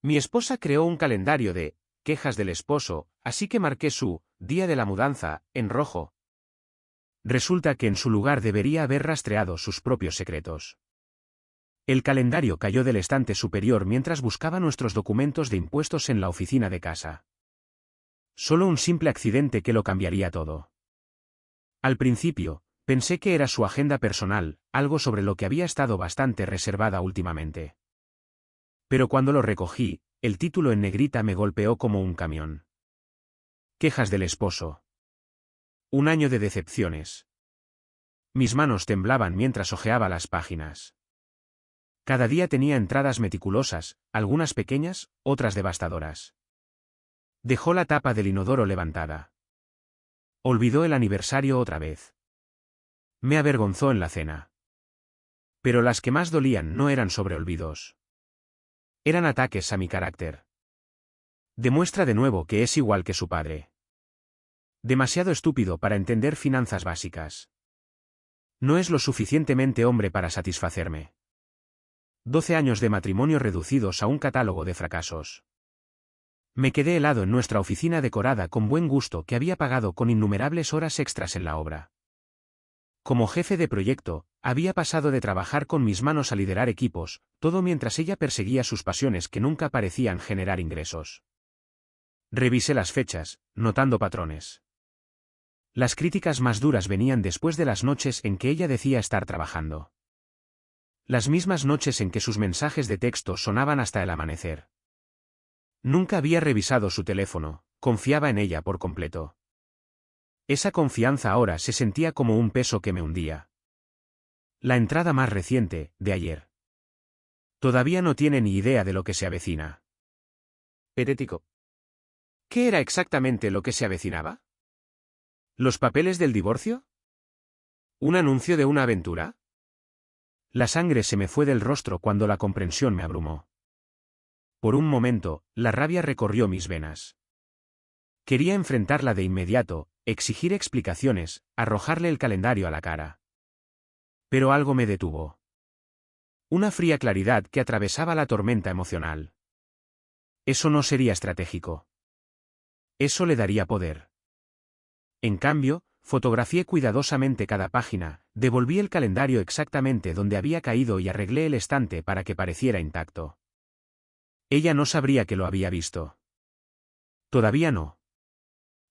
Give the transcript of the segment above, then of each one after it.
Mi esposa creó un calendario de quejas del esposo, así que marqué su día de la mudanza en rojo. Resulta que en su lugar debería haber rastreado sus propios secretos. El calendario cayó del estante superior mientras buscaba nuestros documentos de impuestos en la oficina de casa. Solo un simple accidente que lo cambiaría todo. Al principio, pensé que era su agenda personal, algo sobre lo que había estado bastante reservada últimamente. Pero cuando lo recogí, el título en negrita me golpeó como un camión. Quejas del esposo. Un año de decepciones. Mis manos temblaban mientras hojeaba las páginas. Cada día tenía entradas meticulosas, algunas pequeñas, otras devastadoras. Dejó la tapa del inodoro levantada. Olvidó el aniversario otra vez. Me avergonzó en la cena. Pero las que más dolían no eran sobre olvidos. Eran ataques a mi carácter. Demuestra de nuevo que es igual que su padre. Demasiado estúpido para entender finanzas básicas. No es lo suficientemente hombre para satisfacerme. 12 años de matrimonio reducidos a un catálogo de fracasos. Me quedé helado en nuestra oficina decorada con buen gusto que había pagado con innumerables horas extras en la obra. Como jefe de proyecto, había pasado de trabajar con mis manos a liderar equipos, todo mientras ella perseguía sus pasiones que nunca parecían generar ingresos. Revisé las fechas, notando patrones. Las críticas más duras venían después de las noches en que ella decía estar trabajando. Las mismas noches en que sus mensajes de texto sonaban hasta el amanecer. Nunca había revisado su teléfono, confiaba en ella por completo. Esa confianza ahora se sentía como un peso que me hundía. La entrada más reciente, de ayer. Todavía no tiene ni idea de lo que se avecina. Patético. ¿Qué era exactamente lo que se avecinaba? ¿Los papeles del divorcio? ¿Un anuncio de una aventura? La sangre se me fue del rostro cuando la comprensión me abrumó. Por un momento, la rabia recorrió mis venas. Quería enfrentarla de inmediato, exigir explicaciones, arrojarle el calendario a la cara. Pero algo me detuvo. Una fría claridad que atravesaba la tormenta emocional. Eso no sería estratégico. Eso le daría poder. En cambio, fotografié cuidadosamente cada página, devolví el calendario exactamente donde había caído y arreglé el estante para que pareciera intacto. Ella no sabría que lo había visto. Todavía no.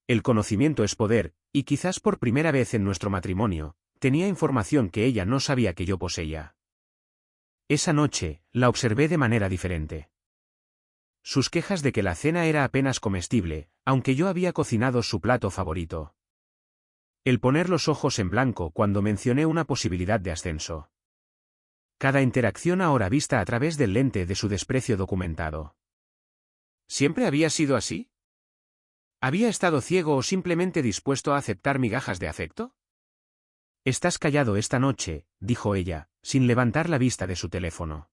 El conocimiento es poder, y quizás por primera vez en nuestro matrimonio, tenía información que ella no sabía que yo poseía. Esa noche, la observé de manera diferente. Sus quejas de que la cena era apenas comestible, aunque yo había cocinado su plato favorito. El poner los ojos en blanco cuando mencioné una posibilidad de ascenso. Cada interacción ahora vista a través del lente de su desprecio documentado. ¿Siempre había sido así? ¿Había estado ciego o simplemente dispuesto a aceptar migajas de afecto? Estás callado esta noche, dijo ella, sin levantar la vista de su teléfono.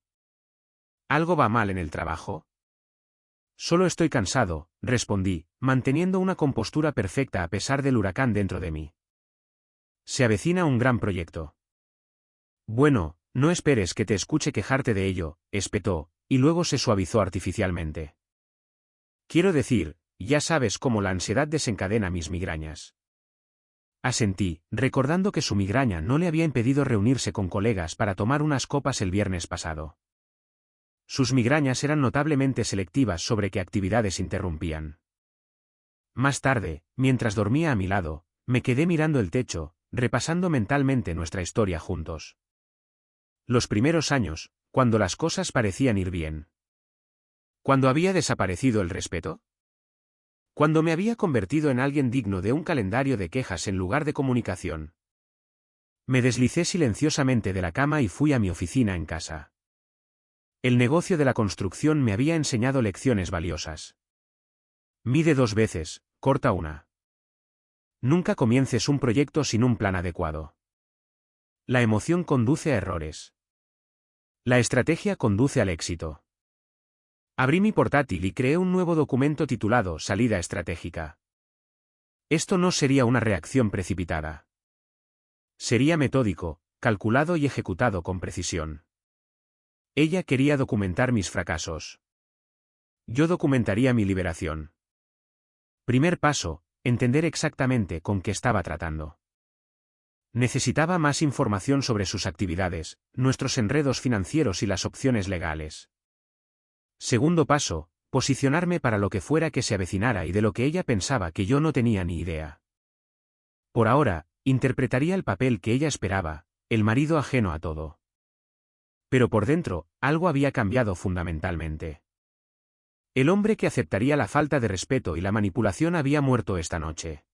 ¿Algo va mal en el trabajo? Solo estoy cansado, respondí, manteniendo una compostura perfecta a pesar del huracán dentro de mí. Se avecina un gran proyecto. Bueno, no esperes que te escuche quejarte de ello, espetó, y luego se suavizó artificialmente. Quiero decir, ya sabes cómo la ansiedad desencadena mis migrañas. Asentí, recordando que su migraña no le había impedido reunirse con colegas para tomar unas copas el viernes pasado. Sus migrañas eran notablemente selectivas sobre qué actividades interrumpían. Más tarde, mientras dormía a mi lado, me quedé mirando el techo, repasando mentalmente nuestra historia juntos. Los primeros años, cuando las cosas parecían ir bien. ¿Cuándo había desaparecido el respeto? Cuando me había convertido en alguien digno de un calendario de quejas en lugar de comunicación. Me deslicé silenciosamente de la cama y fui a mi oficina en casa. El negocio de la construcción me había enseñado lecciones valiosas. Mide 2 veces, corta una. Nunca comiences un proyecto sin un plan adecuado. La emoción conduce a errores. La estrategia conduce al éxito. Abrí mi portátil y creé un nuevo documento titulado Salida Estratégica. Esto no sería una reacción precipitada. Sería metódico, calculado y ejecutado con precisión. Ella quería documentar mis fracasos. Yo documentaría mi liberación. Primer paso, entender exactamente con qué estaba tratando. Necesitaba más información sobre sus actividades, nuestros enredos financieros y las opciones legales. Segundo paso, posicionarme para lo que fuera que se avecinara y de lo que ella pensaba que yo no tenía ni idea. Por ahora, interpretaría el papel que ella esperaba, el marido ajeno a todo. Pero por dentro, algo había cambiado fundamentalmente. El hombre que aceptaría la falta de respeto y la manipulación había muerto esta noche.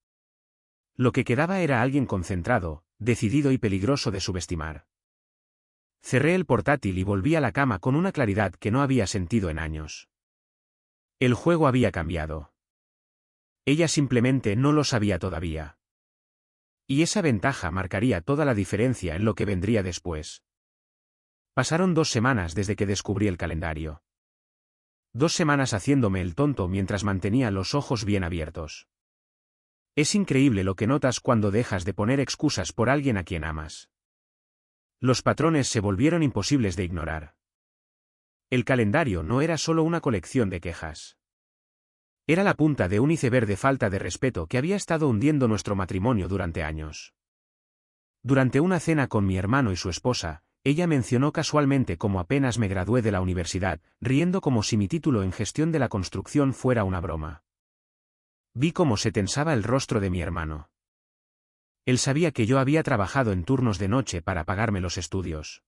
Lo que quedaba era alguien concentrado, decidido y peligroso de subestimar. Cerré el portátil y volví a la cama con una claridad que no había sentido en años. El juego había cambiado. Ella simplemente no lo sabía todavía. Y esa ventaja marcaría toda la diferencia en lo que vendría después. Pasaron 2 semanas desde que descubrí el calendario. 2 semanas haciéndome el tonto mientras mantenía los ojos bien abiertos. Es increíble lo que notas cuando dejas de poner excusas por alguien a quien amas. Los patrones se volvieron imposibles de ignorar. El calendario no era solo una colección de quejas. Era la punta de un iceberg de falta de respeto que había estado hundiendo nuestro matrimonio durante años. Durante una cena con mi hermano y su esposa, ella mencionó casualmente cómo apenas me gradué de la universidad, riendo como si mi título en gestión de la construcción fuera una broma. Vi cómo se tensaba el rostro de mi hermano. Él sabía que yo había trabajado en turnos de noche para pagarme los estudios.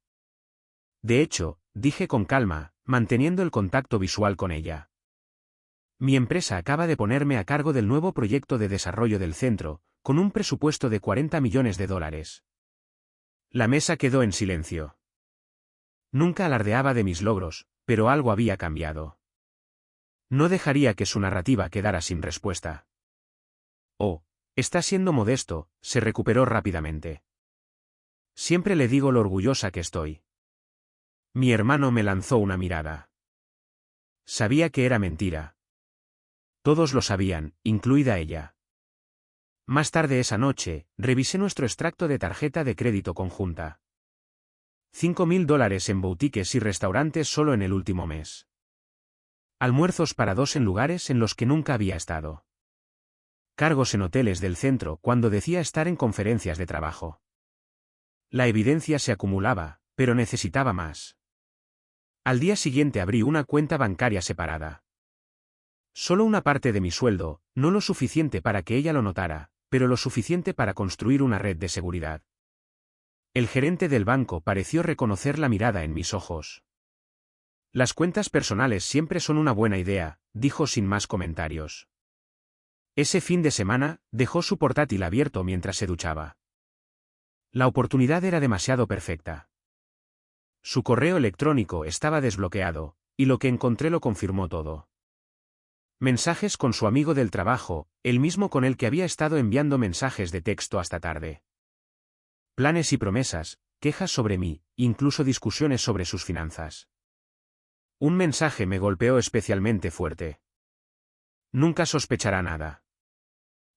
De hecho, dije con calma, manteniendo el contacto visual con ella. Mi empresa acaba de ponerme a cargo del nuevo proyecto de desarrollo del centro, con un presupuesto de $40 millones. La mesa quedó en silencio. Nunca alardeaba de mis logros, pero algo había cambiado. No dejaría que su narrativa quedara sin respuesta. Oh, está siendo modesto, se recuperó rápidamente. Siempre le digo lo orgullosa que estoy. Mi hermano me lanzó una mirada. Sabía que era mentira. Todos lo sabían, incluida ella. Más tarde esa noche, revisé nuestro extracto de tarjeta de crédito conjunta. $5.000 en boutiques y restaurantes solo en el último mes. Almuerzos para 2 en lugares en los que nunca había estado. Cargos en hoteles del centro cuando decía estar en conferencias de trabajo. La evidencia se acumulaba, pero necesitaba más. Al día siguiente abrí una cuenta bancaria separada. Solo una parte de mi sueldo, no lo suficiente para que ella lo notara, pero lo suficiente para construir una red de seguridad. El gerente del banco pareció reconocer la mirada en mis ojos. Las cuentas personales siempre son una buena idea, dijo sin más comentarios. Ese fin de semana, dejó su portátil abierto mientras se duchaba. La oportunidad era demasiado perfecta. Su correo electrónico estaba desbloqueado, y lo que encontré lo confirmó todo. Mensajes con su amigo del trabajo, el mismo con el que había estado enviando mensajes de texto hasta tarde. Planes y promesas, quejas sobre mí, incluso discusiones sobre sus finanzas. Un mensaje me golpeó especialmente fuerte. Nunca sospechará nada.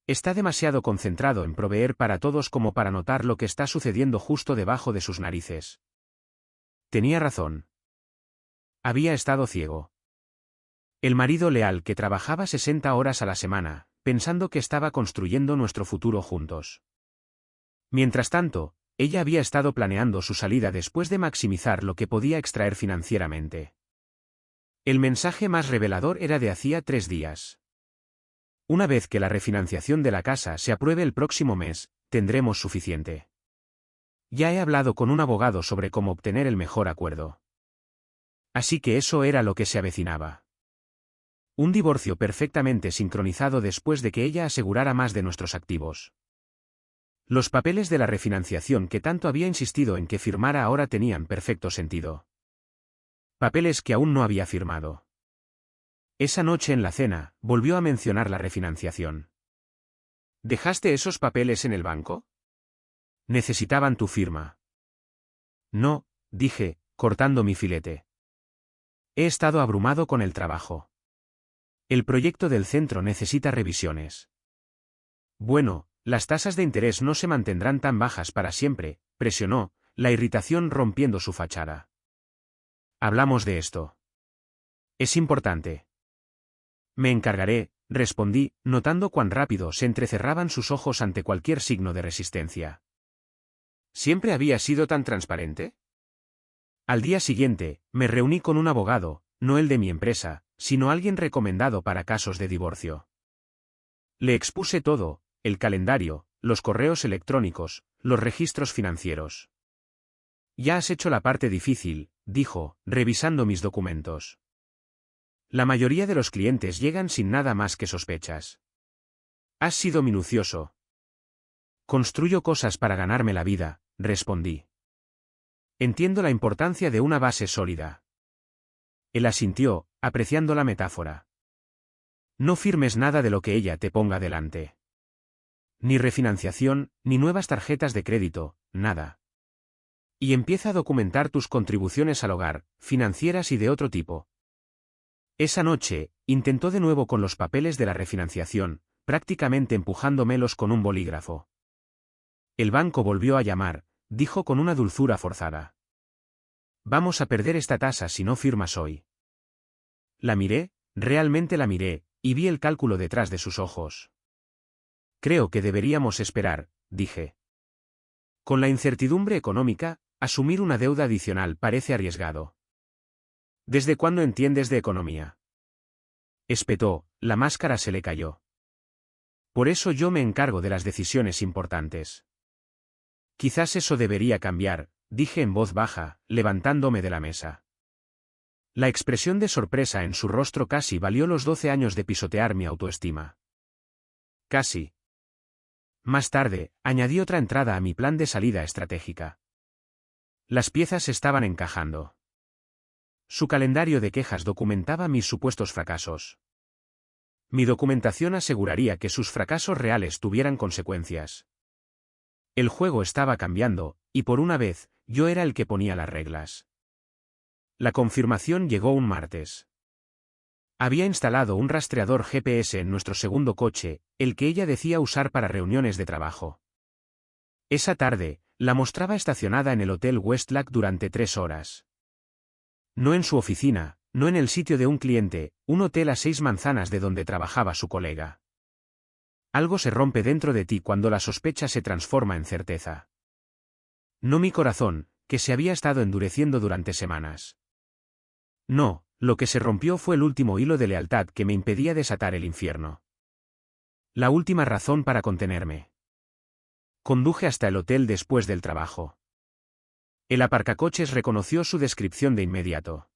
Está demasiado concentrado en proveer para todos como para notar lo que está sucediendo justo debajo de sus narices. Tenía razón. Había estado ciego. El marido leal que trabajaba 60 horas a la semana, pensando que estaba construyendo nuestro futuro juntos. Mientras tanto, ella había estado planeando su salida después de maximizar lo que podía extraer financieramente. El mensaje más revelador era de hacía 3 días. Una vez que la refinanciación de la casa se apruebe el próximo mes, tendremos suficiente. Ya he hablado con un abogado sobre cómo obtener el mejor acuerdo. Así que eso era lo que se avecinaba. Un divorcio perfectamente sincronizado después de que ella asegurara más de nuestros activos. Los papeles de la refinanciación que tanto había insistido en que firmara ahora tenían perfecto sentido. Papeles que aún no había firmado. Esa noche en la cena, volvió a mencionar la refinanciación. ¿Dejaste esos papeles en el banco? Necesitaban tu firma. No, dije, cortando mi filete. He estado abrumado con el trabajo. El proyecto del centro necesita revisiones. Bueno, las tasas de interés no se mantendrán tan bajas para siempre, presionó, la irritación rompiendo su fachada. Hablamos de esto. Es importante. Me encargaré, respondí, notando cuán rápido se entrecerraban sus ojos ante cualquier signo de resistencia. ¿Siempre había sido tan transparente? Al día siguiente, me reuní con un abogado, no el de mi empresa, sino alguien recomendado para casos de divorcio. Le expuse todo, el calendario, los correos electrónicos, los registros financieros. Ya has hecho la parte difícil, dijo, revisando mis documentos. La mayoría de los clientes llegan sin nada más que sospechas. Has sido minucioso. Construyo cosas para ganarme la vida, respondí. Entiendo la importancia de una base sólida. Él asintió, apreciando la metáfora. No firmes nada de lo que ella te ponga delante. Ni refinanciación, ni nuevas tarjetas de crédito, nada. Y empieza a documentar tus contribuciones al hogar, financieras y de otro tipo. Esa noche, intentó de nuevo con los papeles de la refinanciación, prácticamente empujándomelos con un bolígrafo. El banco volvió a llamar, dijo con una dulzura forzada. Vamos a perder esta tasa si no firmas hoy. La miré, realmente la miré, y vi el cálculo detrás de sus ojos. Creo que deberíamos esperar, dije. Con la incertidumbre económica, asumir una deuda adicional parece arriesgado. ¿Desde cuándo entiendes de economía? Espetó, la máscara se le cayó. Por eso yo me encargo de las decisiones importantes. Quizás eso debería cambiar, dije en voz baja, levantándome de la mesa. La expresión de sorpresa en su rostro casi valió los 12 años de pisotear mi autoestima. Casi. Más tarde, añadí otra entrada a mi plan de salida estratégica. Las piezas estaban encajando. Su calendario de quejas documentaba mis supuestos fracasos. Mi documentación aseguraría que sus fracasos reales tuvieran consecuencias. El juego estaba cambiando, y por una vez, yo era el que ponía las reglas. La confirmación llegó un martes. Había instalado un rastreador GPS en nuestro segundo coche, el que ella decía usar para reuniones de trabajo. Esa tarde, la mostraba estacionada en el Hotel Westlake durante 3 horas. No en su oficina, no en el sitio de un cliente, un hotel a 6 manzanas de donde trabajaba su colega. Algo se rompe dentro de ti cuando la sospecha se transforma en certeza. No mi corazón, que se había estado endureciendo durante semanas. No, lo que se rompió fue el último hilo de lealtad que me impedía desatar el infierno. La última razón para contenerme. Conduje hasta el hotel después del trabajo. El aparcacoches reconoció su descripción de inmediato.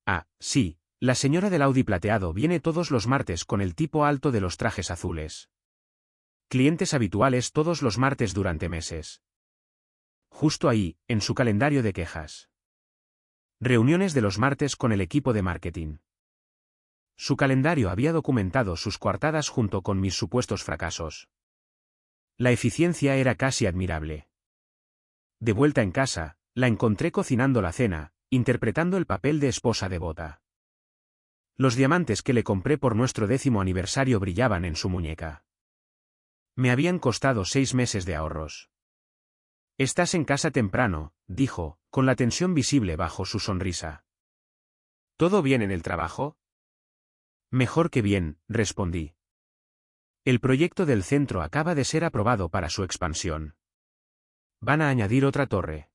Ah, sí, la señora del Audi plateado viene todos los martes con el tipo alto de los trajes azules. Clientes habituales todos los martes durante meses. Justo ahí, en su calendario de quejas. Reuniones de los martes con el equipo de marketing. Su calendario había documentado sus coartadas junto con mis supuestos fracasos. La eficiencia era casi admirable. De vuelta en casa, la encontré cocinando la cena, interpretando el papel de esposa devota. Los diamantes que le compré por nuestro 10º aniversario brillaban en su muñeca. Me habían costado 6 meses de ahorros. Estás en casa temprano, dijo, con la tensión visible bajo su sonrisa. ¿Todo bien en el trabajo? Mejor que bien, respondí. El proyecto del centro acaba de ser aprobado para su expansión. Van a añadir otra torre.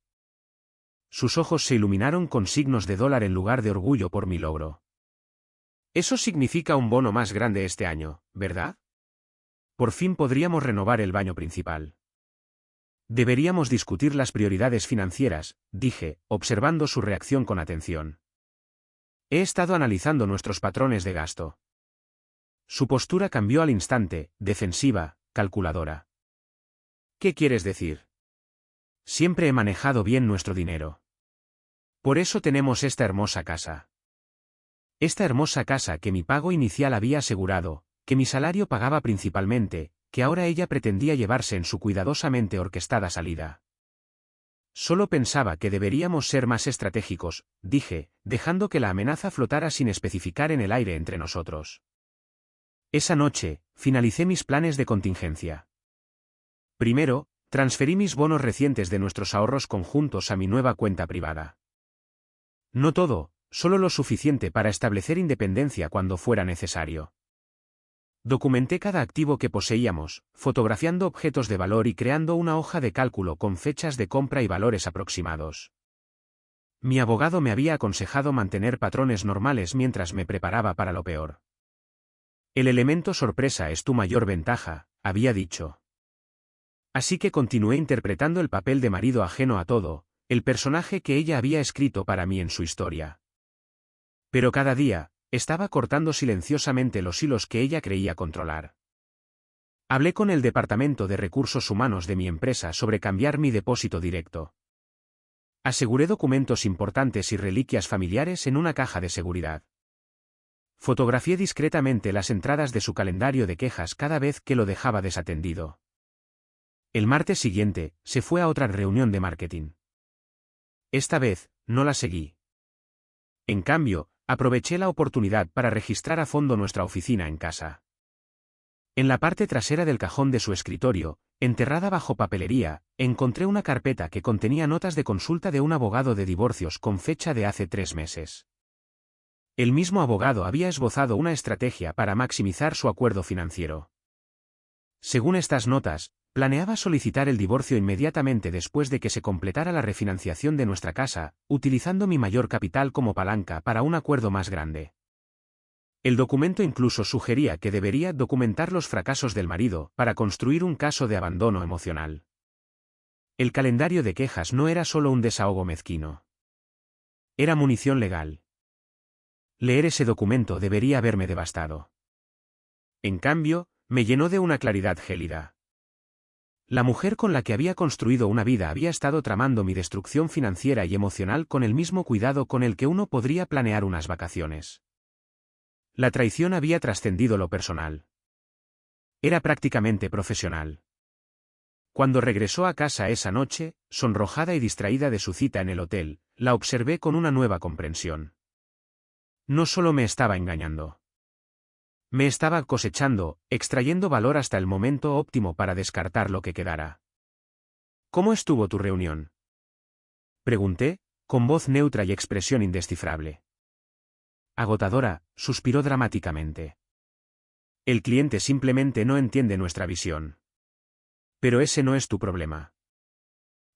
Sus ojos se iluminaron con signos de dólar en lugar de orgullo por mi logro. Eso significa un bono más grande este año, ¿verdad? Por fin podríamos renovar el baño principal. Deberíamos discutir las prioridades financieras, dije, observando su reacción con atención. He estado analizando nuestros patrones de gasto. Su postura cambió al instante, defensiva, calculadora. ¿Qué quieres decir? Siempre he manejado bien nuestro dinero. Por eso tenemos esta hermosa casa. Esta hermosa casa que mi pago inicial había asegurado, que mi salario pagaba principalmente, que ahora ella pretendía llevarse en su cuidadosamente orquestada salida. Solo pensaba que deberíamos ser más estratégicos, dije, dejando que la amenaza flotara sin especificar en el aire entre nosotros. Esa noche, finalicé mis planes de contingencia. Primero, transferí mis bonos recientes de nuestros ahorros conjuntos a mi nueva cuenta privada. No todo, solo lo suficiente para establecer independencia cuando fuera necesario. Documenté cada activo que poseíamos, fotografiando objetos de valor y creando una hoja de cálculo con fechas de compra y valores aproximados. Mi abogado me había aconsejado mantener patrones normales mientras me preparaba para lo peor. El elemento sorpresa es tu mayor ventaja, había dicho. Así que continué interpretando el papel de marido ajeno a todo, el personaje que ella había escrito para mí en su historia. Pero cada día, estaba cortando silenciosamente los hilos que ella creía controlar. Hablé con el departamento de recursos humanos de mi empresa sobre cambiar mi depósito directo. Aseguré documentos importantes y reliquias familiares en una caja de seguridad. Fotografié discretamente las entradas de su calendario de quejas cada vez que lo dejaba desatendido. El martes siguiente, se fue a otra reunión de marketing. Esta vez, no la seguí. En cambio, aproveché la oportunidad para registrar a fondo nuestra oficina en casa. En la parte trasera del cajón de su escritorio, enterrada bajo papelería, encontré una carpeta que contenía notas de consulta de un abogado de divorcios con fecha de hace 3 meses. El mismo abogado había esbozado una estrategia para maximizar su acuerdo financiero. Según estas notas, planeaba solicitar el divorcio inmediatamente después de que se completara la refinanciación de nuestra casa, utilizando mi mayor capital como palanca para un acuerdo más grande. El documento incluso sugería que debería documentar los fracasos del marido para construir un caso de abandono emocional. El calendario de quejas no era solo un desahogo mezquino. Era munición legal. Leer ese documento debería haberme devastado. En cambio, me llenó de una claridad gélida. La mujer con la que había construido una vida había estado tramando mi destrucción financiera y emocional con el mismo cuidado con el que uno podría planear unas vacaciones. La traición había trascendido lo personal. Era prácticamente profesional. Cuando regresó a casa esa noche, sonrojada y distraída de su cita en el hotel, la observé con una nueva comprensión. No solo me estaba engañando. Me estaba cosechando, extrayendo valor hasta el momento óptimo para descartar lo que quedara. ¿Cómo estuvo tu reunión?, pregunté, con voz neutra y expresión indescifrable. Agotadora, suspiró dramáticamente. El cliente simplemente no entiende nuestra visión. Pero ese no es tu problema.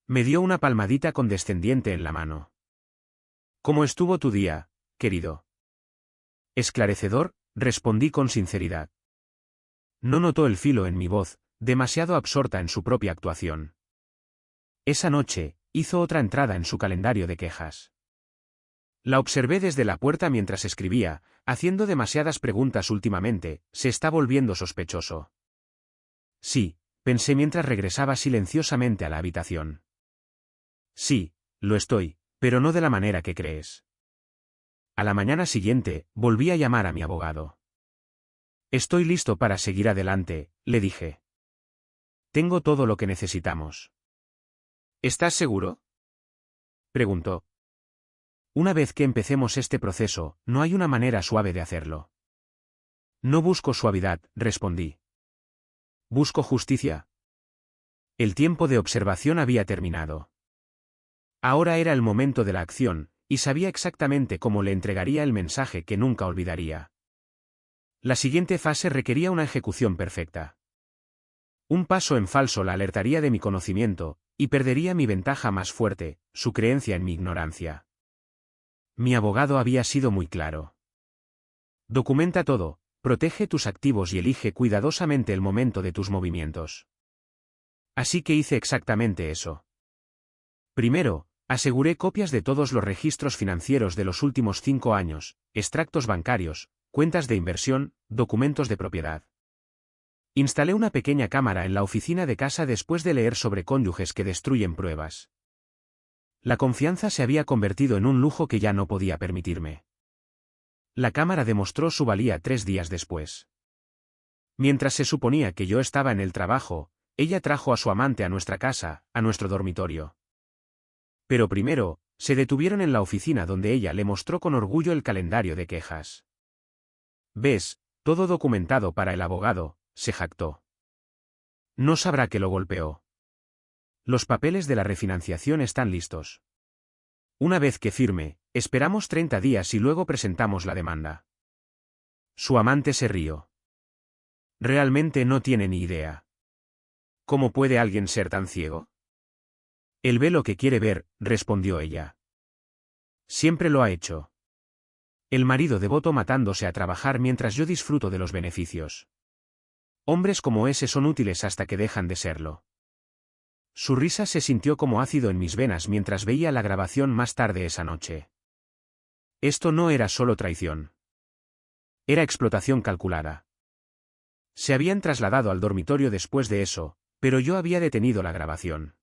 Me dio una palmadita condescendiente en la mano. ¿Cómo estuvo tu día, querido? Esclarecedor, respondí con sinceridad. No notó el filo en mi voz, demasiado absorta en su propia actuación. Esa noche, hizo otra entrada en su calendario de quejas. La observé desde la puerta mientras escribía, haciendo demasiadas preguntas últimamente, se está volviendo sospechoso. Sí, pensé mientras regresaba silenciosamente a la habitación. Sí, lo estoy, pero no de la manera que crees. A la mañana siguiente, volví a llamar a mi abogado. Estoy listo para seguir adelante, le dije. Tengo todo lo que necesitamos. ¿Estás seguro?, preguntó. Una vez que empecemos este proceso, no hay una manera suave de hacerlo. No busco suavidad, respondí. Busco justicia. El tiempo de observación había terminado. Ahora era el momento de la acción, y sabía exactamente cómo le entregaría el mensaje que nunca olvidaría. La siguiente fase requería una ejecución perfecta. Un paso en falso la alertaría de mi conocimiento, y perdería mi ventaja más fuerte, su creencia en mi ignorancia. Mi abogado había sido muy claro. Documenta todo, protege tus activos y elige cuidadosamente el momento de tus movimientos. Así que hice exactamente eso. Primero, aseguré copias de todos los registros financieros de los últimos 5 años, extractos bancarios, cuentas de inversión, documentos de propiedad. Instalé una pequeña cámara en la oficina de casa después de leer sobre cónyuges que destruyen pruebas. La confianza se había convertido en un lujo que ya no podía permitirme. La cámara demostró su valía 3 días después. Mientras se suponía que yo estaba en el trabajo, ella trajo a su amante a nuestra casa, a nuestro dormitorio. Pero primero, se detuvieron en la oficina donde ella le mostró con orgullo el calendario de quejas. «¿Ves? Todo documentado para el abogado», se jactó. No sabrá que lo golpeó. Los papeles de la refinanciación están listos. Una vez que firme, Esperamos 30 días y luego presentamos la demanda. Su amante se rió. Realmente no tiene ni idea. ¿Cómo puede alguien ser tan ciego? Él ve lo que quiere ver, respondió ella. Siempre lo ha hecho. El marido devoto matándose a trabajar mientras yo disfruto de los beneficios. Hombres como ese son útiles hasta que dejan de serlo. Su risa se sintió como ácido en mis venas mientras veía la grabación más tarde esa noche. Esto no era solo traición. Era explotación calculada. Se habían trasladado al dormitorio después de eso, pero yo había detenido la grabación.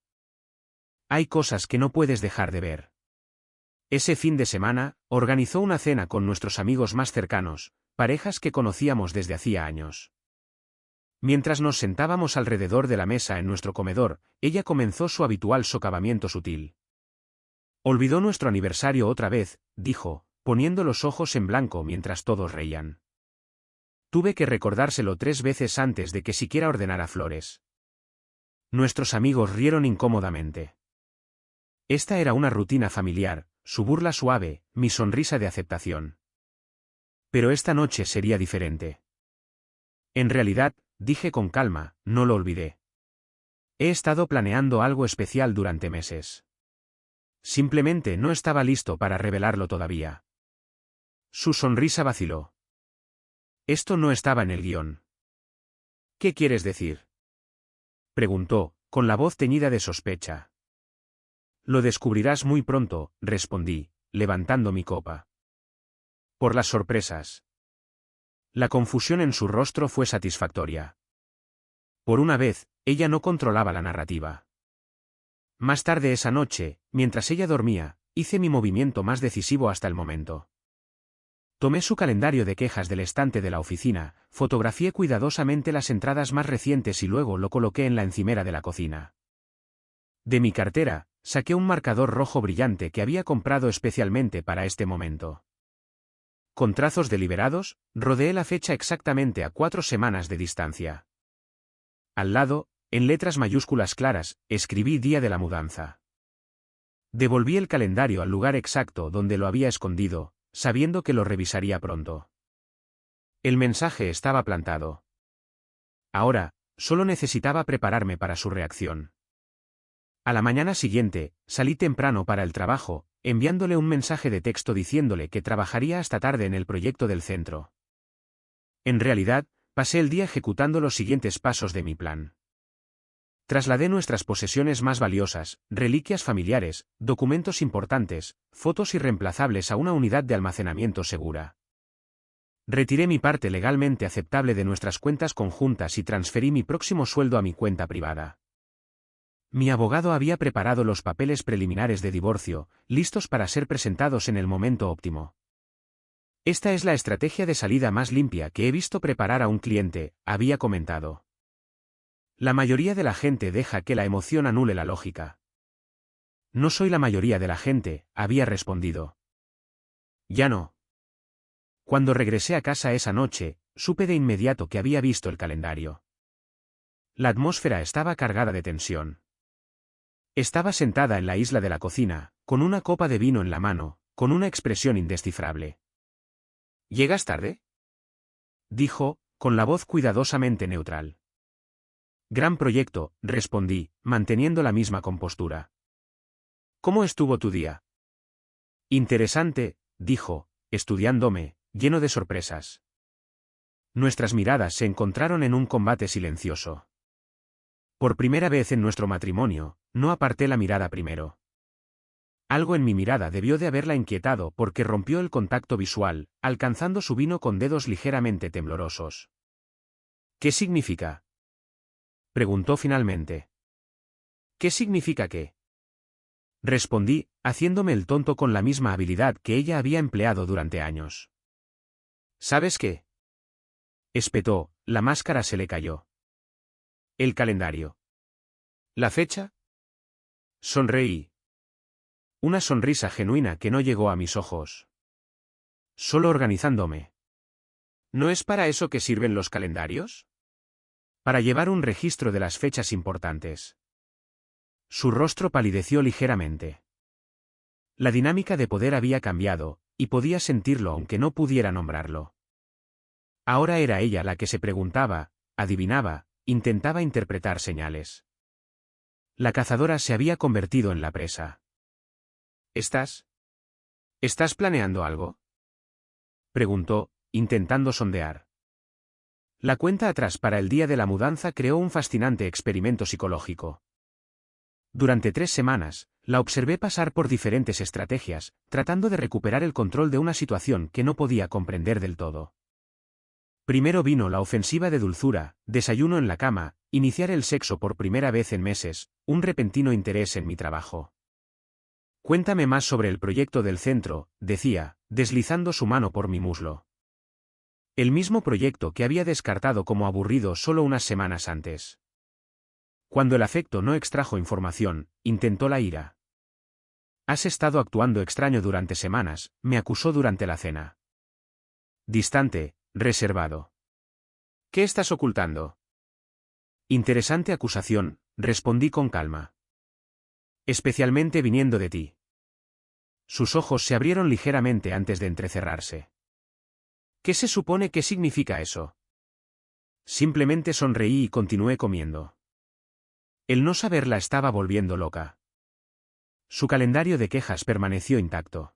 Hay cosas que no puedes dejar de ver. Ese fin de semana, organizó una cena con nuestros amigos más cercanos, parejas que conocíamos desde hacía años. Mientras nos sentábamos alrededor de la mesa en nuestro comedor, ella comenzó su habitual socavamiento sutil. Olvidó nuestro aniversario otra vez, dijo, poniendo los ojos en blanco mientras todos reían. Tuve que recordárselo 3 veces antes de que siquiera ordenara flores. Nuestros amigos rieron incómodamente. Esta era una rutina familiar, su burla suave, mi sonrisa de aceptación. Pero esta noche sería diferente. En realidad, dije con calma, no lo olvidé. He estado planeando algo especial durante meses. Simplemente no estaba listo para revelarlo todavía. Su sonrisa vaciló. Esto no estaba en el guión. ¿Qué quieres decir? Preguntó, con la voz teñida de sospecha. Lo descubrirás muy pronto, respondí, levantando mi copa. Por las sorpresas. La confusión en su rostro fue satisfactoria. Por una vez, ella no controlaba la narrativa. Más tarde esa noche, mientras ella dormía, hice mi movimiento más decisivo hasta el momento. Tomé su calendario de quejas del estante de la oficina, fotografié cuidadosamente las entradas más recientes y luego lo coloqué en la encimera de la cocina. De mi cartera, saqué un marcador rojo brillante que había comprado especialmente para este momento. Con trazos deliberados, rodeé la fecha exactamente a 4 semanas de distancia. Al lado, en letras mayúsculas claras, escribí día de la mudanza. Devolví el calendario al lugar exacto donde lo había escondido, sabiendo que lo revisaría pronto. El mensaje estaba plantado. Ahora, solo necesitaba prepararme para su reacción. A la mañana siguiente, salí temprano para el trabajo, enviándole un mensaje de texto diciéndole que trabajaría hasta tarde en el proyecto del centro. En realidad, pasé el día ejecutando los siguientes pasos de mi plan. Trasladé nuestras posesiones más valiosas, reliquias familiares, documentos importantes, fotos irreemplazables a una unidad de almacenamiento segura. Retiré mi parte legalmente aceptable de nuestras cuentas conjuntas y transferí mi próximo sueldo a mi cuenta privada. Mi abogado había preparado los papeles preliminares de divorcio, listos para ser presentados en el momento óptimo. Esta es la estrategia de salida más limpia que he visto preparar a un cliente, había comentado. La mayoría de la gente deja que la emoción anule la lógica. No soy la mayoría de la gente, había respondido. Ya no. Cuando regresé a casa esa noche, supe de inmediato que había visto el calendario. La atmósfera estaba cargada de tensión. Estaba sentada en la isla de la cocina, con una copa de vino en la mano, con una expresión indescifrable. ¿Llegas tarde?, dijo, con la voz cuidadosamente neutral. Gran proyecto, respondí, manteniendo la misma compostura. ¿Cómo estuvo tu día? Interesante, dijo, estudiándome, lleno de sorpresas. Nuestras miradas se encontraron en un combate silencioso. Por primera vez en nuestro matrimonio, no aparté la mirada primero. Algo en mi mirada debió de haberla inquietado porque rompió el contacto visual, alcanzando su vino con dedos ligeramente temblorosos. ¿Qué significa?, preguntó finalmente. ¿Qué significa qué?, respondí, haciéndome el tonto con la misma habilidad que ella había empleado durante años. ¿Sabes qué?, espetó, la máscara se le cayó. El calendario. ¿La fecha? Sonreí. Una sonrisa genuina que no llegó a mis ojos. Solo organizándome. ¿No es para eso que sirven los calendarios? Para llevar un registro de las fechas importantes. Su rostro palideció ligeramente. La dinámica de poder había cambiado, y podía sentirlo aunque no pudiera nombrarlo. Ahora era ella la que se preguntaba, adivinaba, intentaba interpretar señales. La cazadora se había convertido en la presa. ¿Estás planeando algo?, preguntó, intentando sondear. La cuenta atrás para el día de la mudanza creó un fascinante experimento psicológico. Durante 3 semanas, la observé pasar por diferentes estrategias, tratando de recuperar el control de una situación que no podía comprender del todo. Primero vino la ofensiva de dulzura, desayuno en la cama, iniciar el sexo por primera vez en meses, un repentino interés en mi trabajo. Cuéntame más sobre el proyecto del centro, decía, deslizando su mano por mi muslo. El mismo proyecto que había descartado como aburrido solo unas semanas antes. Cuando el afecto no extrajo información, intentó la ira. Has estado actuando extraño durante semanas, me acusó durante la cena. Distante, reservado. ¿Qué estás ocultando? Interesante acusación, respondí con calma. Especialmente viniendo de ti. Sus ojos se abrieron ligeramente antes de entrecerrarse. ¿Qué se supone que significa eso? Simplemente sonreí y continué comiendo. El no saberla estaba volviendo loca. Su calendario de quejas permaneció intacto.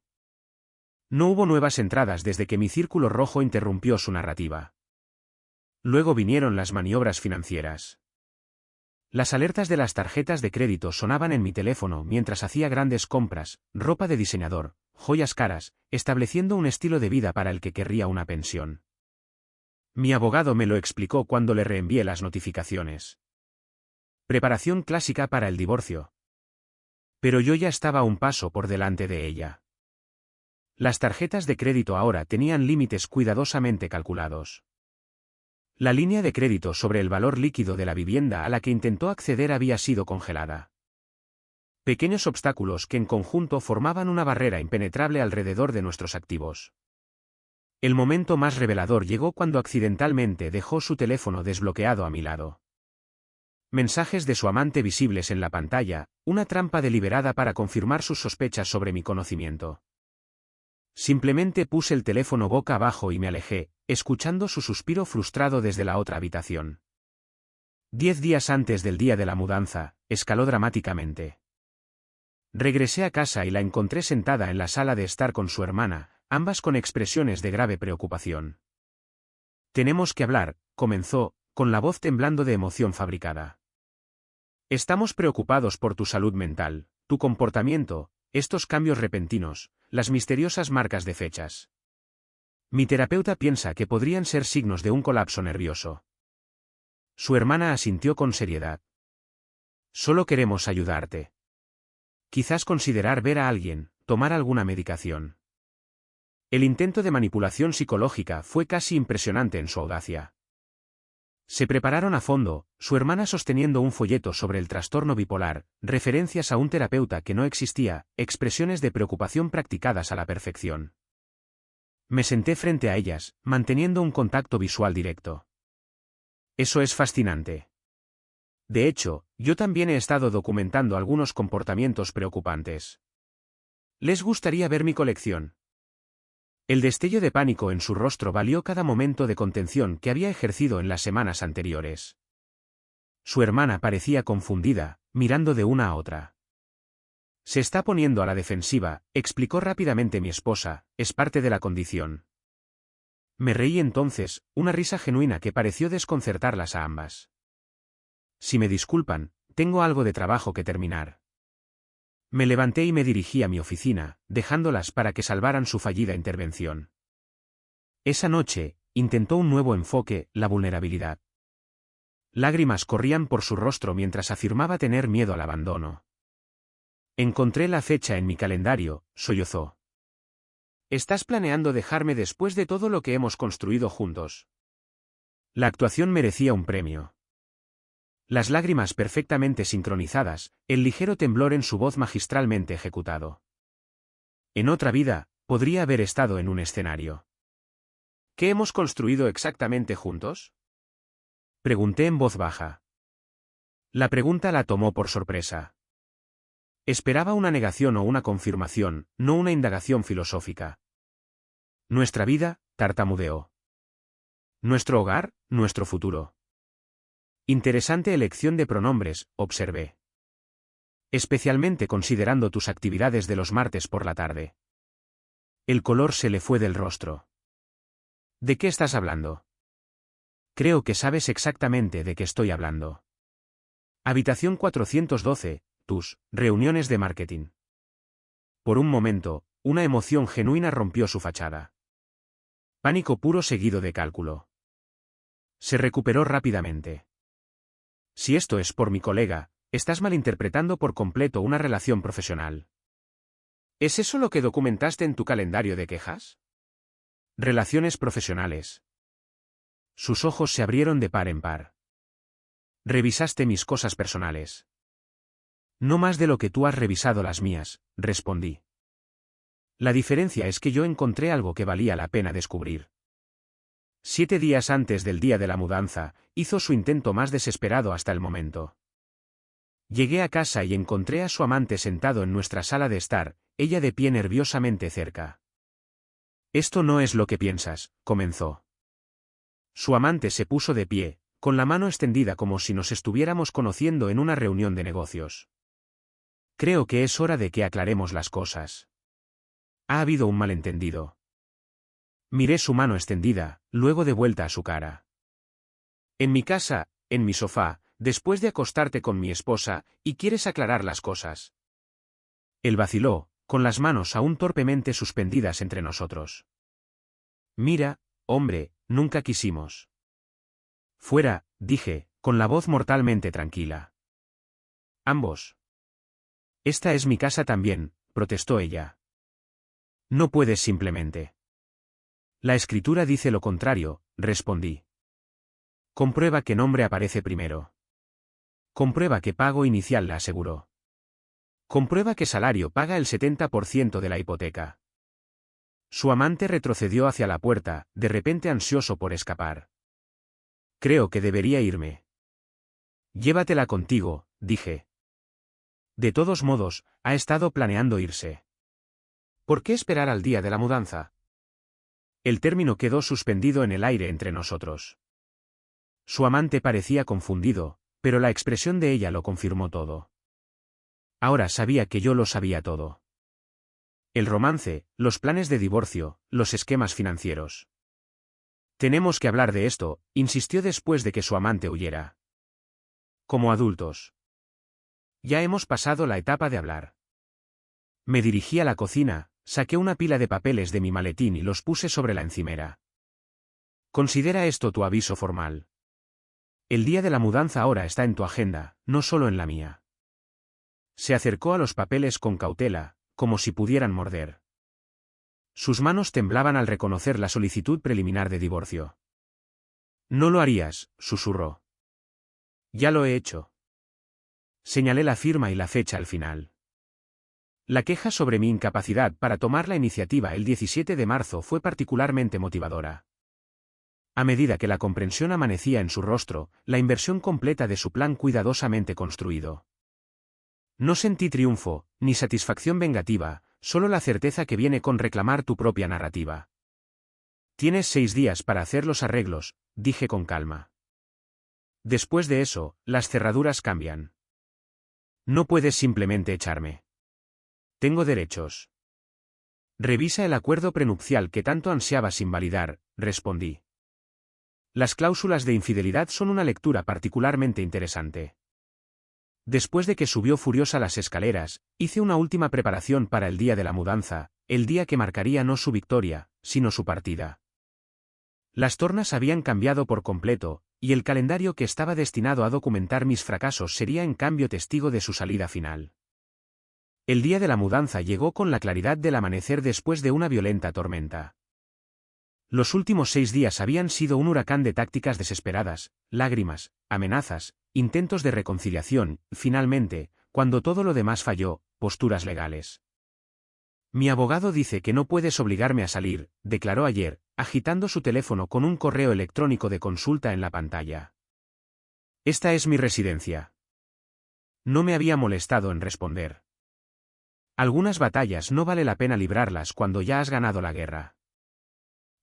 No hubo nuevas entradas desde que mi círculo rojo interrumpió su narrativa. Luego vinieron las maniobras financieras. Las alertas de las tarjetas de crédito sonaban en mi teléfono mientras hacía grandes compras, ropa de diseñador, joyas caras, estableciendo un estilo de vida para el que querría una pensión. Mi abogado me lo explicó cuando le reenvié las notificaciones. Preparación clásica para el divorcio. Pero yo ya estaba un paso por delante de ella. Las tarjetas de crédito ahora tenían límites cuidadosamente calculados. La línea de crédito sobre el valor líquido de la vivienda a la que intentó acceder había sido congelada. Pequeños obstáculos que en conjunto formaban una barrera impenetrable alrededor de nuestros activos. El momento más revelador llegó cuando accidentalmente dejó su teléfono desbloqueado a mi lado. Mensajes de su amante visibles en la pantalla, una trampa deliberada para confirmar sus sospechas sobre mi conocimiento. Simplemente puse el teléfono boca abajo y me alejé, escuchando su suspiro frustrado desde la otra habitación. 10 días antes del día de la mudanza, escaló dramáticamente. Regresé a casa y la encontré sentada en la sala de estar con su hermana, ambas con expresiones de grave preocupación. Tenemos que hablar, comenzó, con la voz temblando de emoción fabricada. Estamos preocupados por tu salud mental, tu comportamiento, estos cambios repentinos, las misteriosas marcas de fechas. Mi terapeuta piensa que podrían ser signos de un colapso nervioso. Su hermana asintió con seriedad. Solo queremos ayudarte. Quizás considerar ver a alguien, tomar alguna medicación. El intento de manipulación psicológica fue casi impresionante en su audacia. Se prepararon a fondo, su hermana sosteniendo un folleto sobre el trastorno bipolar, referencias a un terapeuta que no existía, expresiones de preocupación practicadas a la perfección. Me senté frente a ellas, manteniendo un contacto visual directo. Eso es fascinante. De hecho, yo también he estado documentando algunos comportamientos preocupantes. ¿Les gustaría ver mi colección? El destello de pánico en su rostro valió cada momento de contención que había ejercido en las semanas anteriores. Su hermana parecía confundida, mirando de una a otra. Se está poniendo a la defensiva, explicó rápidamente mi esposa, es parte de la condición. Me reí entonces, una risa genuina que pareció desconcertarlas a ambas. Si me disculpan, tengo algo de trabajo que terminar. Me levanté y me dirigí a mi oficina, dejándolas para que salvaran su fallida intervención. Esa noche, intentó un nuevo enfoque, la vulnerabilidad. Lágrimas corrían por su rostro mientras afirmaba tener miedo al abandono. Encontré la fecha en mi calendario, sollozó. ¿Estás planeando dejarme después de todo lo que hemos construido juntos? La actuación merecía un premio. Las lágrimas perfectamente sincronizadas, el ligero temblor en su voz magistralmente ejecutado. En otra vida, podría haber estado en un escenario. ¿Qué hemos construido exactamente juntos? Pregunté en voz baja. La pregunta la tomó por sorpresa. Esperaba una negación o una confirmación, no una indagación filosófica. Nuestra vida, tartamudeó. Nuestro hogar, nuestro futuro. Interesante elección de pronombres, observé. Especialmente considerando tus actividades de los martes por la tarde. El color se le fue del rostro. ¿De qué estás hablando? Creo que sabes exactamente de qué estoy hablando. Habitación 412, tus reuniones de marketing. Por un momento, una emoción genuina rompió su fachada. Pánico puro seguido de cálculo. Se recuperó rápidamente. Si esto es por mi colega, estás malinterpretando por completo una relación profesional. ¿Es eso lo que documentaste en tu calendario de quejas? Relaciones profesionales. Sus ojos se abrieron de par en par. Revisaste mis cosas personales. No más de lo que tú has revisado las mías, respondí. La diferencia es que yo encontré algo que valía la pena descubrir. 7 días antes del día de la mudanza, hizo su intento más desesperado hasta el momento. Llegué a casa y encontré a su amante sentado en nuestra sala de estar, ella de pie nerviosamente cerca. Esto no es lo que piensas, comenzó. Su amante se puso de pie, con la mano extendida como si nos estuviéramos conociendo en una reunión de negocios. Creo que es hora de que aclaremos las cosas. Ha habido un malentendido. Miré su mano extendida, luego de vuelta a su cara. En mi casa, en mi sofá, después de acostarte con mi esposa, y quieres aclarar las cosas. Él vaciló, con las manos aún torpemente suspendidas entre nosotros. Mira, hombre, nunca quisimos. Fuera, dije, con la voz mortalmente tranquila. Ambos. Esta es mi casa también, protestó ella. No puedes simplemente. La escritura dice lo contrario, respondí. Comprueba qué nombre aparece primero. Comprueba que pago inicial la aseguró. Comprueba que salario paga el 70% de la hipoteca. Su amante retrocedió hacia la puerta, de repente ansioso por escapar. Creo que debería irme. Llévatela contigo, dije. De todos modos, ha estado planeando irse. ¿Por qué esperar al día de la mudanza? El término quedó suspendido en el aire entre nosotros. Su amante parecía confundido, pero la expresión de ella lo confirmó todo. Ahora sabía que yo lo sabía todo. El romance, los planes de divorcio, los esquemas financieros. Tenemos que hablar de esto, insistió después de que su amante huyera. Como adultos. Ya hemos pasado la etapa de hablar. Me dirigí a la cocina, saqué una pila de papeles de mi maletín y los puse sobre la encimera. Considera esto tu aviso formal. El día de la mudanza ahora está en tu agenda, no solo en la mía. Se acercó a los papeles con cautela, como si pudieran morder. Sus manos temblaban al reconocer la solicitud preliminar de divorcio. No lo harías, susurró. Ya lo he hecho. Señalé la firma y la fecha al final. La queja sobre mi incapacidad para tomar la iniciativa el 17 de marzo fue particularmente motivadora. A medida que la comprensión amanecía en su rostro, la inversión completa de su plan cuidadosamente construido. No sentí triunfo, ni satisfacción vengativa, solo la certeza que viene con reclamar tu propia narrativa. Tienes 6 días para hacer los arreglos, dije con calma. Después de eso, las cerraduras cambian. No puedes simplemente echarme. Tengo derechos. Revisa el acuerdo prenupcial que tanto ansiabas invalidar, respondí. Las cláusulas de infidelidad son una lectura particularmente interesante. Después de que subió furiosa las escaleras, hice una última preparación para el día de la mudanza, el día que marcaría no su victoria, sino su partida. Las tornas habían cambiado por completo, y el calendario que estaba destinado a documentar mis fracasos sería en cambio testigo de su salida final. El día de la mudanza llegó con la claridad del amanecer después de una violenta tormenta. Los últimos 6 días habían sido un huracán de tácticas desesperadas, lágrimas, amenazas, intentos de reconciliación, y finalmente, cuando todo lo demás falló, posturas legales. Mi abogado dice que no puedes obligarme a salir, declaró ayer, agitando su teléfono con un correo electrónico de consulta en la pantalla. Esta es mi residencia. No me había molestado en responder. Algunas batallas no vale la pena librarlas cuando ya has ganado la guerra.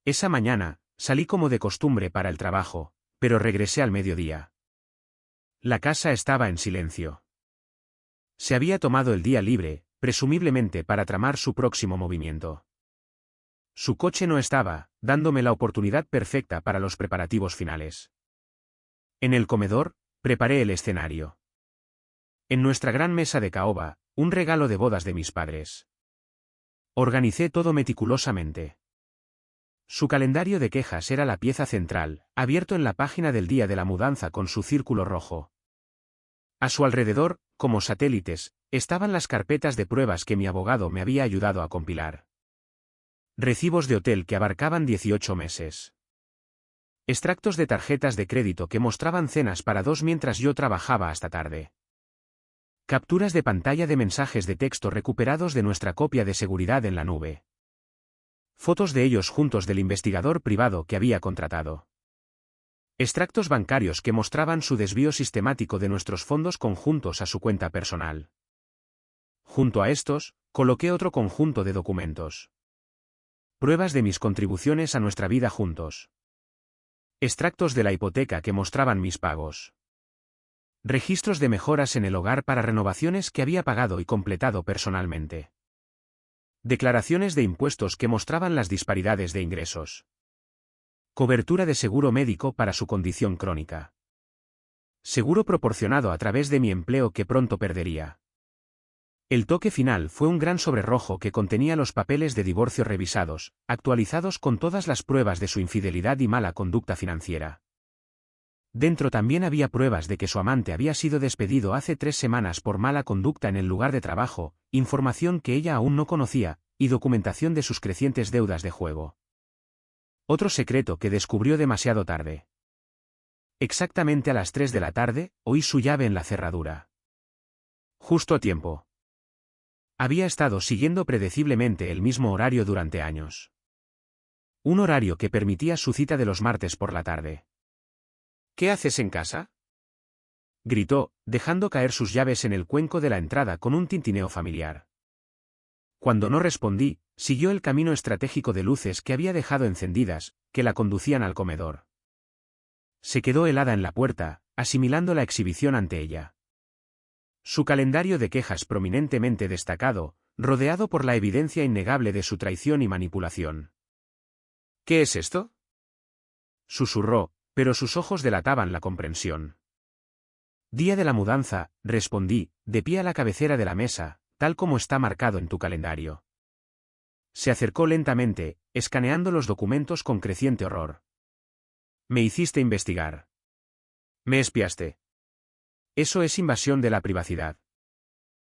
Esa mañana, salí como de costumbre para el trabajo, pero regresé al mediodía. La casa estaba en silencio. Se había tomado el día libre, presumiblemente para tramar su próximo movimiento. Su coche no estaba, dándome la oportunidad perfecta para los preparativos finales. En el comedor, preparé el escenario. En nuestra gran mesa de caoba, un regalo de bodas de mis padres. Organicé todo meticulosamente. Su calendario de quejas era la pieza central, abierto en la página del día de la mudanza con su círculo rojo. A su alrededor, como satélites, estaban las carpetas de pruebas que mi abogado me había ayudado a compilar. Recibos de hotel que abarcaban 18 meses. Extractos de tarjetas de crédito que mostraban cenas para dos mientras yo trabajaba hasta tarde. Capturas de pantalla de mensajes de texto recuperados de nuestra copia de seguridad en la nube. Fotos de ellos juntos del investigador privado que había contratado. Extractos bancarios que mostraban su desvío sistemático de nuestros fondos conjuntos a su cuenta personal. Junto a estos, coloqué otro conjunto de documentos. Pruebas de mis contribuciones a nuestra vida juntos. Extractos de la hipoteca que mostraban mis pagos. Registros de mejoras en el hogar para renovaciones que había pagado y completado personalmente. Declaraciones de impuestos que mostraban las disparidades de ingresos. Cobertura de seguro médico para su condición crónica. Seguro proporcionado a través de mi empleo que pronto perdería. El toque final fue un gran sobre rojo que contenía los papeles de divorcio revisados, actualizados con todas las pruebas de su infidelidad y mala conducta financiera. Dentro también había pruebas de que su amante había sido despedido hace 3 semanas por mala conducta en el lugar de trabajo, información que ella aún no conocía, y documentación de sus crecientes deudas de juego. Otro secreto que descubrió demasiado tarde. Exactamente a las 3 de la tarde, oí su llave en la cerradura. Justo a tiempo. Había estado siguiendo predeciblemente el mismo horario durante años. Un horario que permitía su cita de los martes por la tarde. ¿Qué haces en casa?, gritó, dejando caer sus llaves en el cuenco de la entrada con un tintineo familiar. Cuando no respondí, siguió el camino estratégico de luces que había dejado encendidas, que la conducían al comedor. Se quedó helada en la puerta, asimilando la exhibición ante ella. Su calendario de quejas prominentemente destacado, rodeado por la evidencia innegable de su traición y manipulación. ¿Qué es esto?, susurró, pero sus ojos delataban la comprensión. Día de la mudanza, respondí, de pie a la cabecera de la mesa, tal como está marcado en tu calendario. Se acercó lentamente, escaneando los documentos con creciente horror. Me hiciste investigar. Me espiaste. Eso es invasión de la privacidad.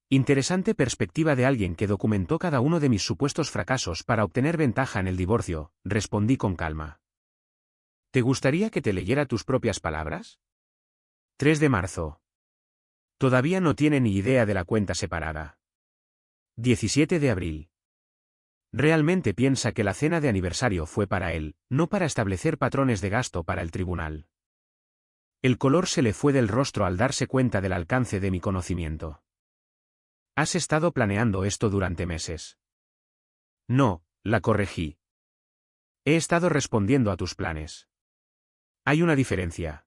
Interesante perspectiva de alguien que documentó cada uno de mis supuestos fracasos para obtener ventaja en el divorcio, respondí con calma. ¿Te gustaría que te leyera tus propias palabras? 3 de marzo. Todavía no tiene ni idea de la cuenta separada. 17 de abril. Realmente piensa que la cena de aniversario fue para él, no para establecer patrones de gasto para el tribunal. El color se le fue del rostro al darse cuenta del alcance de mi conocimiento. Has estado planeando esto durante meses. No, la corregí. He estado respondiendo a tus planes. Hay una diferencia.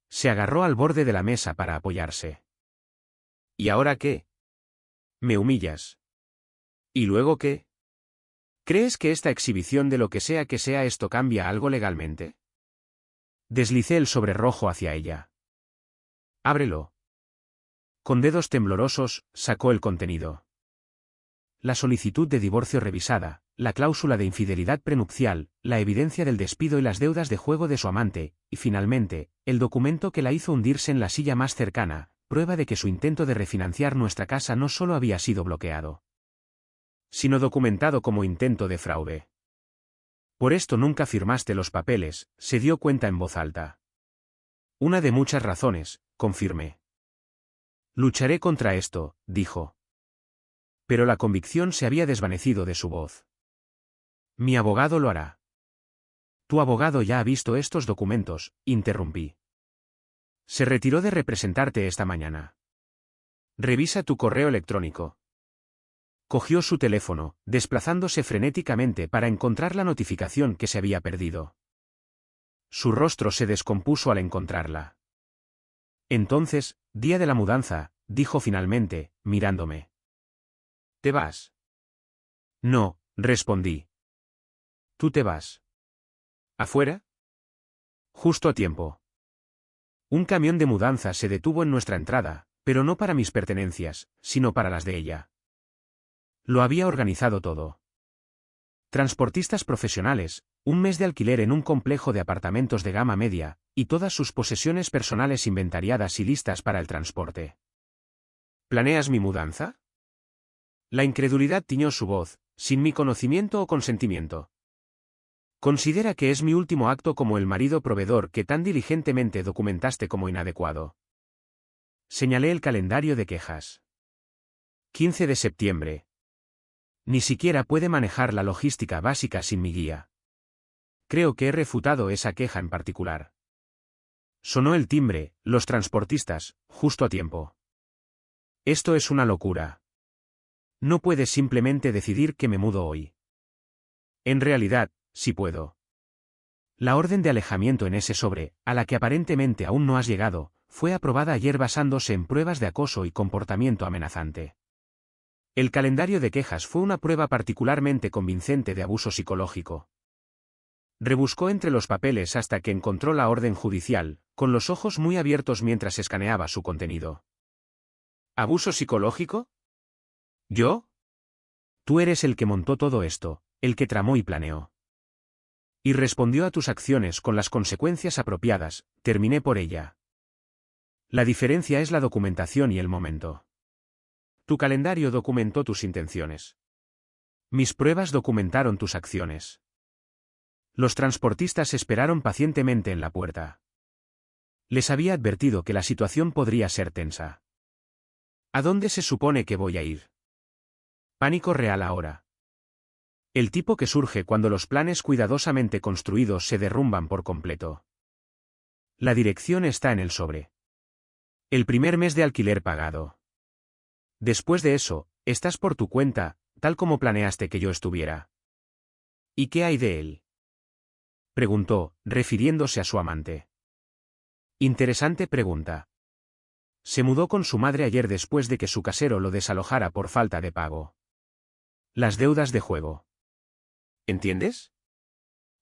Se agarró al borde de la mesa para apoyarse. ¿Y ahora qué? Me humillas. ¿Y luego qué? ¿Crees que esta exhibición de lo que sea esto cambia algo legalmente? Deslicé el sobre rojo hacia ella. Ábrelo. Con dedos temblorosos, sacó el contenido. La solicitud de divorcio revisada, la cláusula de infidelidad prenupcial, la evidencia del despido y las deudas de juego de su amante, y finalmente, el documento que la hizo hundirse en la silla más cercana, prueba de que su intento de refinanciar nuestra casa no solo había sido bloqueado, sino documentado como intento de fraude. Por esto nunca firmaste los papeles, se dio cuenta en voz alta. Una de muchas razones, confirmé. Lucharé contra esto, dijo. Pero la convicción se había desvanecido de su voz. Mi abogado lo hará. Tu abogado ya ha visto estos documentos, interrumpí. Se retiró de representarte esta mañana. Revisa tu correo electrónico. Cogió su teléfono, desplazándose frenéticamente para encontrar la notificación que se había perdido. Su rostro se descompuso al encontrarla. Entonces, día de la mudanza, dijo finalmente, mirándome. ¿Te vas? No, respondí. ¿Tú te vas? ¿Afuera? Justo a tiempo. Un camión de mudanza se detuvo en nuestra entrada, pero no para mis pertenencias, sino para las de ella. Lo había organizado todo. Transportistas profesionales, un mes de alquiler en un complejo de apartamentos de gama media, y todas sus posesiones personales inventariadas y listas para el transporte. ¿Planeas mi mudanza? La incredulidad tiñó su voz, sin mi conocimiento o consentimiento. Considera que es mi último acto como el marido proveedor que tan diligentemente documentaste como inadecuado. Señalé el calendario de quejas. 15 de septiembre. Ni siquiera puede manejar la logística básica sin mi guía. Creo que he refutado esa queja en particular. Sonó el timbre, los transportistas, justo a tiempo. Esto es una locura. No puedes simplemente decidir que me mudo hoy. En realidad, sí puedo. La orden de alejamiento en ese sobre, a la que aparentemente aún no has llegado, fue aprobada ayer basándose en pruebas de acoso y comportamiento amenazante. El calendario de quejas fue una prueba particularmente convincente de abuso psicológico. Rebuscó entre los papeles hasta que encontró la orden judicial, con los ojos muy abiertos mientras escaneaba su contenido. ¿Abuso psicológico? ¿Yo? Tú eres el que montó todo esto, el que tramó y planeó. Y respondió a tus acciones con las consecuencias apropiadas, terminé por ella. La diferencia es la documentación y el momento. Tu calendario documentó tus intenciones. Mis pruebas documentaron tus acciones. Los transportistas esperaron pacientemente en la puerta. Les había advertido que la situación podría ser tensa. ¿A dónde se supone que voy a ir? Pánico real ahora. El tipo que surge cuando los planes cuidadosamente construidos se derrumban por completo. La dirección está en el sobre. El primer mes de alquiler pagado. Después de eso, estás por tu cuenta, tal como planeaste que yo estuviera. ¿Y qué hay de él? Preguntó, refiriéndose a su amante. Interesante pregunta. Se mudó con su madre ayer después de que su casero lo desalojara por falta de pago. Las deudas de juego. ¿Entiendes?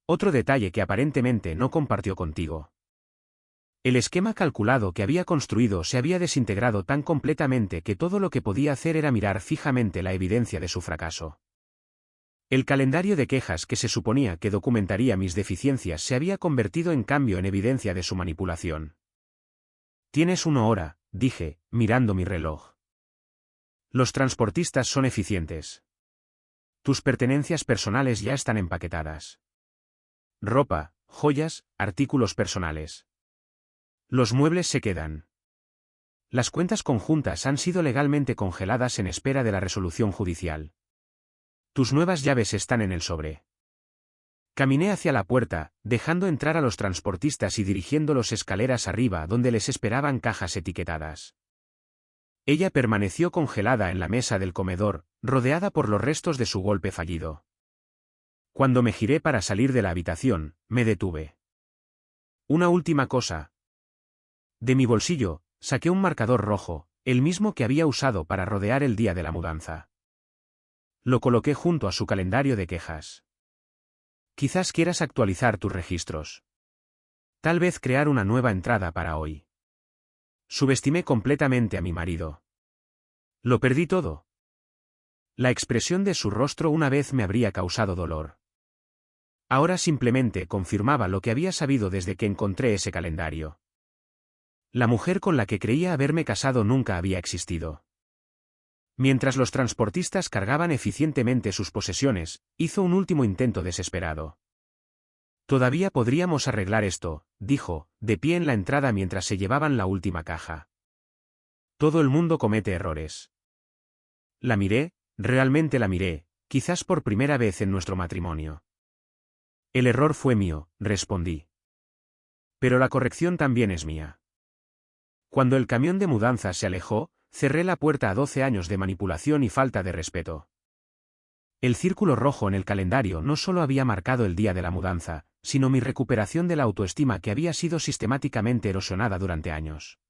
Otro detalle que aparentemente no compartió contigo. El esquema calculado que había construido se había desintegrado tan completamente que todo lo que podía hacer era mirar fijamente la evidencia de su fracaso. El calendario de quejas que se suponía que documentaría mis deficiencias se había convertido en cambio en evidencia de su manipulación. Tienes 1 hora, dije, mirando mi reloj. Los transportistas son eficientes. Tus pertenencias personales ya están empaquetadas. Ropa, joyas, artículos personales. Los muebles se quedan. Las cuentas conjuntas han sido legalmente congeladas en espera de la resolución judicial. Tus nuevas llaves están en el sobre. Caminé hacia la puerta, dejando entrar a los transportistas y dirigiéndolos escaleras arriba donde les esperaban cajas etiquetadas. Ella permaneció congelada en la mesa del comedor, rodeada por los restos de su golpe fallido. Cuando me giré para salir de la habitación, me detuve. Una última cosa. De mi bolsillo, saqué un marcador rojo, el mismo que había usado para rodear el día de la mudanza. Lo coloqué junto a su calendario de quejas. Quizás quieras actualizar tus registros. Tal vez crear una nueva entrada para hoy. Subestimé completamente a mi marido. Lo perdí todo. La expresión de su rostro una vez me habría causado dolor. Ahora simplemente confirmaba lo que había sabido desde que encontré ese calendario. La mujer con la que creía haberme casado nunca había existido. Mientras los transportistas cargaban eficientemente sus posesiones, hizo un último intento desesperado. Todavía podríamos arreglar esto, dijo, de pie en la entrada mientras se llevaban la última caja. Todo el mundo comete errores. La miré, realmente la miré, quizás por primera vez en nuestro matrimonio. El error fue mío, respondí. Pero la corrección también es mía. Cuando el camión de mudanza se alejó, cerré la puerta a 12 años de manipulación y falta de respeto. El círculo rojo en el calendario no solo había marcado el día de la mudanza, sino mi recuperación de la autoestima que había sido sistemáticamente erosionada durante años.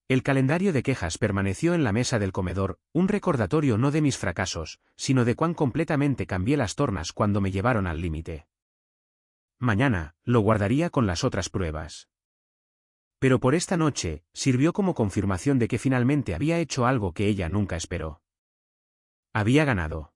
El calendario de quejas permaneció en la mesa del comedor, un recordatorio no de mis fracasos, sino de cuán completamente cambié las tornas cuando me llevaron al límite. Mañana, lo guardaría con las otras pruebas. Pero por esta noche, sirvió como confirmación de que finalmente había hecho algo que ella nunca esperó. Había ganado.